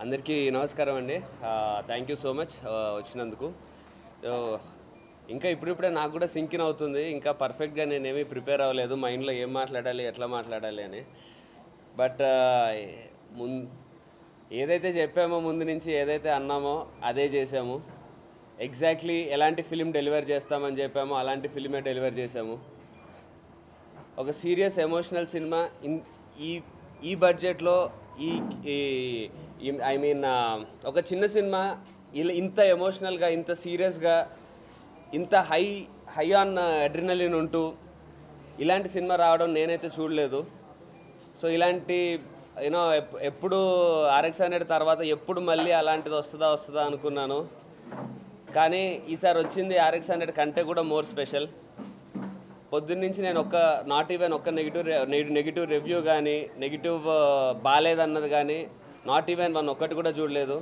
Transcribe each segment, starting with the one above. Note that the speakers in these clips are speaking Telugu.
అందరికీ నమస్కారం అండి. థ్యాంక్ యూ సో మచ్ వచ్చినందుకు. ఇంకా ఇప్పుడిప్పుడే నాకు కూడా సింకిన్ అవుతుంది. ఇంకా పర్ఫెక్ట్గా నేనేమీ ప్రిపేర్ అవ్వలేదు, మైండ్లో ఏం మాట్లాడాలి ఎట్లా మాట్లాడాలి అని. బట్ ఏదైతే చెప్పామో ముందు నుంచి, ఏదైతే అన్నామో అదే చేసాము. ఎగ్జాక్ట్లీ ఎలాంటి ఫిలిం డెలివర్ చేస్తామని చెప్పామో అలాంటి ఫిలిమే డెలివర్ చేసాము. ఒక సీరియస్ ఎమోషనల్ సినిమా ఈ బడ్జెట్లో ఐ మీన్ ఒక చిన్న సినిమా ఇంత ఎమోషనల్గా, ఇంత సీరియస్గా, ఇంత హై ఆన్ అడ్రినలిన్ ఉంటూ ఇలాంటి సినిమా రావడం నేనైతే చూడలేదు. సో ఇలాంటి యూనో ఎప్పుడు RX-100 తర్వాత ఎప్పుడు మళ్ళీ అలాంటిది వస్తుందా అనుకున్నాను. కానీ ఈసారి వచ్చింది RX-100 కంటే కూడా మోర్ స్పెషల్. పొద్దున్నుంచి నేను నాట్ ఈవెన్ ఒక్క నెగిటివ్ రివ్యూ కానీ, నెగిటివ్ బాగాలేదన్నది కానీ, నాట్ ఈవెన్ ఒక్కటి కూడా చూడలేదు.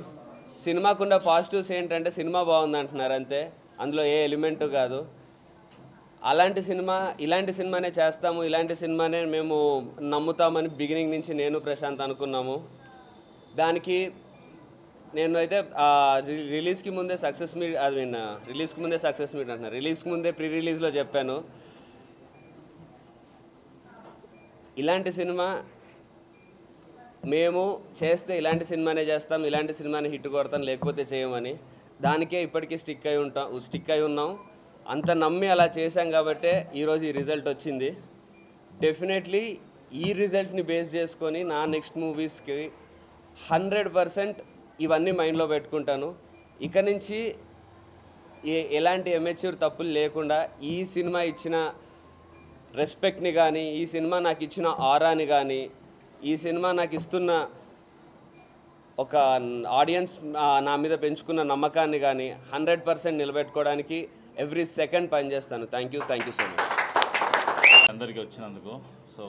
సినిమాకున్న పాజిటివ్స్ ఏంటంటే సినిమా బాగుంది అంటున్నారు అంతే, అందులో ఏ ఎలిమెంటు కాదు. ఇలాంటి సినిమానే చేస్తాము, ఇలాంటి సినిమానే మేము నమ్ముతామని బిగినింగ్ నుంచి నేను ప్రశాంత్ అనుకున్నాము. దానికి నేను అయితే రిలీజ్కి ముందే సక్సెస్ మీట్ అంటున్నారు, రిలీజ్కి ముందే ప్రీ రిలీజ్లో చెప్పాను, ఇలాంటి సినిమా మేము చేస్తే ఇలాంటి సినిమానే చేస్తాం, ఇలాంటి సినిమాని హిట్ కొడతాం, లేకపోతే చేయమని. దానికే ఇప్పటికీ స్టిక్ అయి ఉన్నాం. అంత నమ్మి అలా చేశాం కాబట్టే ఈరోజు ఈ రిజల్ట్ వచ్చింది. డెఫినెట్లీ ఈ రిజల్ట్ని బేస్ చేసుకొని నా నెక్స్ట్ మూవీస్కి 100% ఇవన్నీ మైండ్లో పెట్టుకుంటాను. ఇక నుంచి ఎలాంటి ఎమెచ్యూర్ తప్పులు లేకుండా ఈ సినిమా ఇచ్చిన రెస్పెక్ట్ని కానీ, ఈ సినిమా నాకు ఇచ్చిన ఆరాని కానీ, ఈ సినిమా నాకు ఇస్తున్న ఒక ఆడియన్స్ నా మీద పెంచుకున్న నమ్మకాన్ని కానీ 100% నిలబెట్టుకోవడానికి ఎవ్రీ సెకండ్ పనిచేస్తాను. థ్యాంక్ యూ సో మచ్ అందరికీ వచ్చినందుకు. సో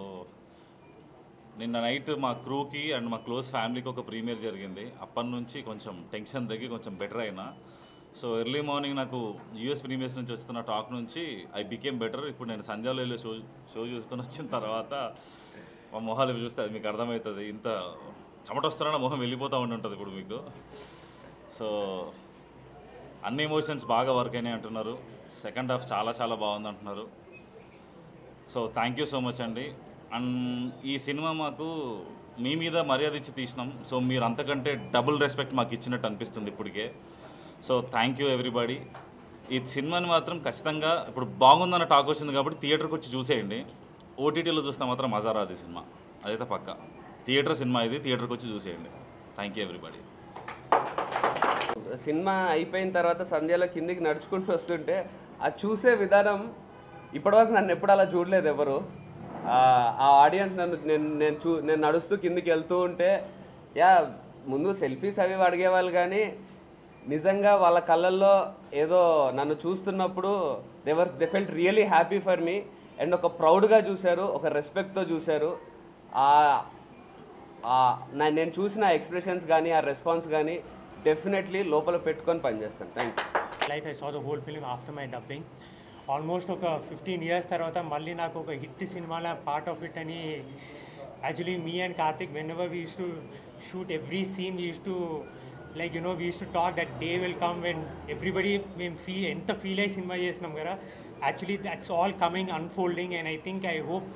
నిన్న నైట్ మా క్రూకి అండ్ మా క్లోజ్ ఫ్యామిలీకి ఒక ప్రీమియర్ జరిగింది. అప్పటి నుంచి కొంచెం టెన్షన్ తగ్గి కొంచెం బెటర్ అయినా. సో ఎర్లీ మార్నింగ్ నాకు US ప్రీమియర్స్ నుంచి వస్తున్న టాక్ నుంచి ఐ బికేమ్ బెటర్. ఇప్పుడు నేను సంజయ్లో వెళ్ళి షో చూసుకొని వచ్చిన తర్వాత మా మొహాలు చూస్తే అది మీకు అర్థమవుతుంది. ఇంత చెమట వస్తున్నా మొహం వెళ్ళిపోతూ ఉంటుంది ఇప్పుడు మీకు. సో అన్ని ఎమోషన్స్ బాగా వర్క్ అయినాయి అంటున్నారు. సెకండ్ హాఫ్ చాలా చాలా బాగుంది అంటున్నారు. So thank you so much అండి. అండ్ ఈ సినిమా మాకు మీ మీద మర్యాద ఇచ్చి తీసినాం. సో మీరు అంతకంటే డబుల్ రెస్పెక్ట్ మాకు ఇచ్చినట్టు అనిపిస్తుంది ఇప్పటికే. So thank you everybody. ఈ సినిమాని మాత్రం ఖచ్చితంగా ఇప్పుడు బాగుందన్న టాక్ వచ్చింది కాబట్టి థియేటర్కి వచ్చి చూసేయండి. OTTలో చూస్తే మాత్రం మజా రాదు ఈ సినిమా, అదైతే పక్కా. థియేటర్ సినిమా ఇది, థియేటర్కి వచ్చి చూసేయండి. Thank you everybody. సినిమా అయిపోయిన తర్వాత సంధ్యలో కిందికి నడుచుకుంటూ వస్తుంటే అది చూసే విధానం ఇప్పటివరకు నన్ను ఎప్పుడు అలా చూడలేదు ఎవరు. ఆ ఆడియన్స్ నేను నడుస్తూ కిందికి వెళ్తూ ఉంటే ముందు సెల్ఫీస్ అవి అడిగేవాళ్ళు, కానీ నిజంగా వాళ్ళ కళ్ళల్లో ఏదో నన్ను చూస్తున్నప్పుడు they felt really happy for me. And ఒక ప్రౌడ్గా చూశారు, ఒక రెస్పెక్ట్తో చూశారు. నేను చూసిన ఎక్స్ప్రెషన్స్ కానీ, ఆ రెస్పాన్స్ కానీ డెఫినెట్లీ లోపల పెట్టుకొని పనిచేస్తాను. Thank you. Like I saw the whole film after my dubbing. Almost ఒక 15 years తర్వాత మళ్ళీ నాకు ఒక హిట్ సినిమాలో పార్ట్ ఆఫ్ ఇట్ అని. Actually me and Karthik whenever we use to shoot every scene we use to like we use to talk that day will come when everybody మేము ఎంత ఫీల్ అయ్యి సినిమా చేసినాం కదా. Actually that's all coming unfolding and I hope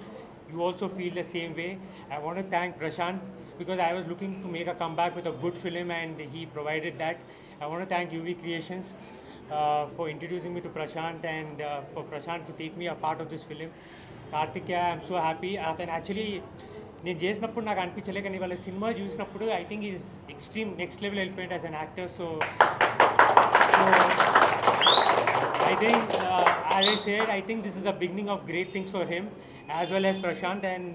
you also feel the same way. I want to thank Prashant because I was looking to make a comeback with a good film and he provided that. I want to thank UV Creations for introducing me to Prashant and for Prashant to take me a part of this film. Karthikeya, I'm so happy. Actually నేను చేసినప్పుడు నాకు అనిపించలే, కానీ వాళ్ళ సినిమా చూసినప్పుడు I think is extreme next level వెళ్ళిపోయింది as an actor. So I think, as I said, I think this is the beginning of great things for him as well as Prashant, and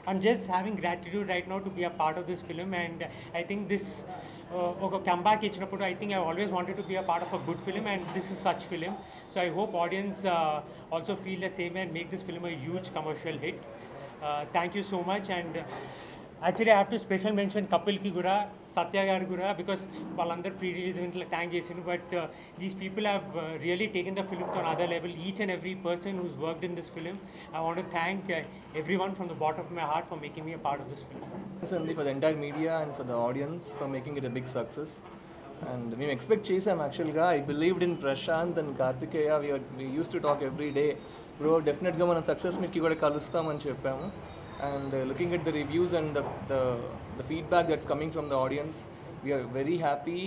I'm just having gratitude right now to be a part of this film. And I think this comeback ichinappudu, I think I always wanted to be a part of a good film, and this is such film. So I hope audience also feel the same and make this film a huge commercial hit. Thank you so much. And Actually, I have to special mention Kapil ki gura, Satya garu gura, because వాళ్ళందరూ pre-release event లో thank చేసిండ్రు. But these people have really taken the film to another level. Each and every person who's worked in this film, I want to thank everyone from the bottom of my heart for making me a part of this film. Thanks only for the entire media and for the audience for making it a big success. And మేము ఎక్స్పెక్ట్ చేసాం యాక్చువల్గా. I believed in Prashant and Karthikeya. We use to talk every day bro, డెఫినెట్గా మనం సక్సెస్ మీట్కి కూడా కలుస్తామని చెప్పాము. And looking at the reviews and the feedback that's coming from the audience, we are very happy.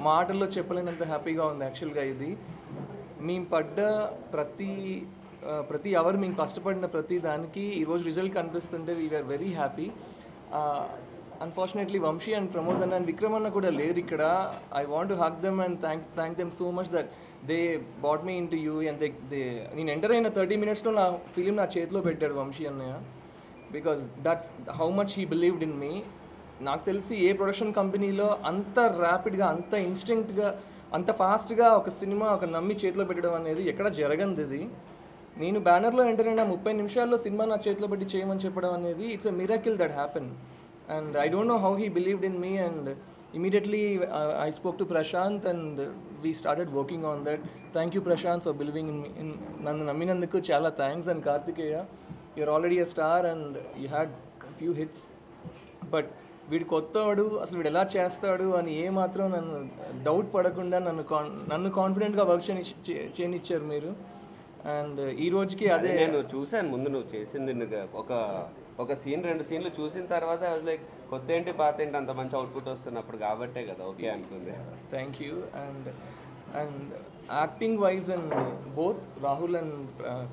మాటల్లో చెప్పలేనంత హ్యాపీగా ఉంది యాక్చువల్గా. ఇది మేము పడ్డ ప్రతి అవర్ మేము కష్టపడిన ప్రతి దానికి ఈరోజు రిజల్ట్ కనిపిస్తుంటే we are very happy. Unfortunately Vamshi and Pramod అన్న అండ్ విక్రమ్ అన్న కూడా లేరు ఇక్కడ. I want to hug them and thank them so much that they brought me in to you. And నేను ఎంటర్ అయిన 30 minutesలో నా ఫిలిం నా చేతిలో పెట్టాడు వంశీ అన్నయ్య. Because that's how much he believed in me. నాకు తెలిసి ఏ ప్రొడక్షన్ కంపెనీలో అంత ర్యాపిడ్గా, అంత ఇన్స్టింక్ట్గా, అంత ఫాస్ట్గా ఒక సినిమా ఒక నమ్మి చేతిలో పెట్టడం అనేది ఎక్కడ జరగంది. ఇది నేను బ్యానర్లో ఎంటర్ అయిన 30 నిమిషాల్లో సినిమా నా చేతిలో పెట్టి చేయమని చెప్పడం అనేది it's a miracle that happen. And I don't know how he believed in me, and immediately I spoke to Prashant and we started working on that. Thank you Prashant for believing in me. Nannu namminanduku chala thanks. And Kartikeya, you're already a star and you had a few hits, but వీడు కొత్తవాడు, అసలు వీడు ఎలా చేస్తాడు అని ఏ మాత్రం నన్ను డౌట్ పడకుండా నన్ను కాన్ఫిడెంట్గా వర్క్ చేయనిచ్చారు మీరు. అండ్ ఈ రోజుకి అదే నేను చూశాను. ముందు నువ్వు చేసింది ఒక సీన్ 2 సీన్లు చూసిన తర్వాత లైక్ కొత్త ఏంటి పాత ఏంటి అంత మంచి అవుట్పుట్ వస్తున్నప్పుడు కాబట్టే కదా ఓకే అనుకుంది. Thank you. And acting wise and both Rahul and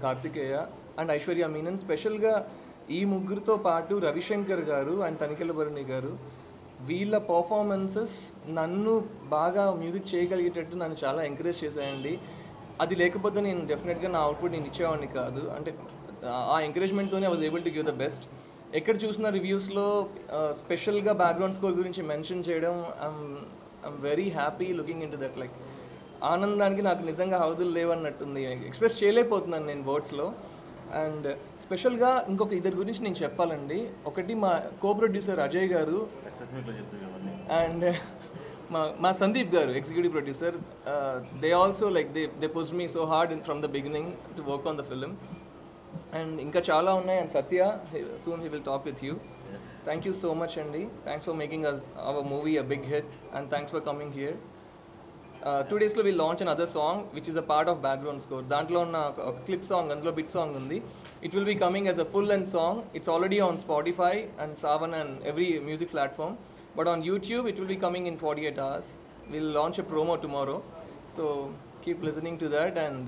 Karthikeya and Aishwarya Menon, స్పెషల్గా ఈ ముగ్గురితో పాటు రవిశంకర్ గారు అండ్ తనికెళ్ళ భరణి గారు, వీళ్ళ పర్ఫార్మెన్సెస్ నన్ను బాగా మ్యూజిక్ చేయగలిగేటట్టు నన్ను చాలా ఎంకరేజ్ చేశాయండి. అది లేకపోతే నేను డెఫినెట్గా నా అవుట్పుట్ నేను ఇచ్చేవాడిని కాదు. అంటే ఆ ఎంకరేజ్మెంట్తోనే I was able to give the best. ఎక్కడ చూసిన రివ్యూస్లో స్పెషల్గా బ్యాక్గ్రౌండ్ స్కోర్ గురించి మెన్షన్ చేయడం, I'm very happy looking in to that. Like ఆనందానికి నాకు నిజంగా హౌదులు లేవన్నట్టుంది. ఎక్స్ప్రెస్ చేయలేకపోతున్నాను నేను వర్డ్స్లో. అండ్ స్పెషల్గా ఇంకొక ఇద్దరి గురించి నేను చెప్పాలండి. ఒకటి మా కో ప్రొడ్యూసర్ అజయ్ గారు అండ్ మా Sandeep garu executive producer. They also like they pushed me so hard from the beginning to work on the film. And ఇంకా చాలా ఉన్నాయి. And Satya, soon he will talk with you. Thank you so much అండి. Thanks for making our movie a big hit and thanks for coming here. 2 daysలో will launch another song which is a part of background score. దాంట్లో ఉన్న ఒక క్లిప్ సాంగ్, అందులో బిట్ సాంగ్ ఉంది. It will be coming as a full length song. It's already on Spotify and Saavn and every music platform. But on YouTube, it will be coming in 48 hours. We'll launch a promo tomorrow. So keep listening to that and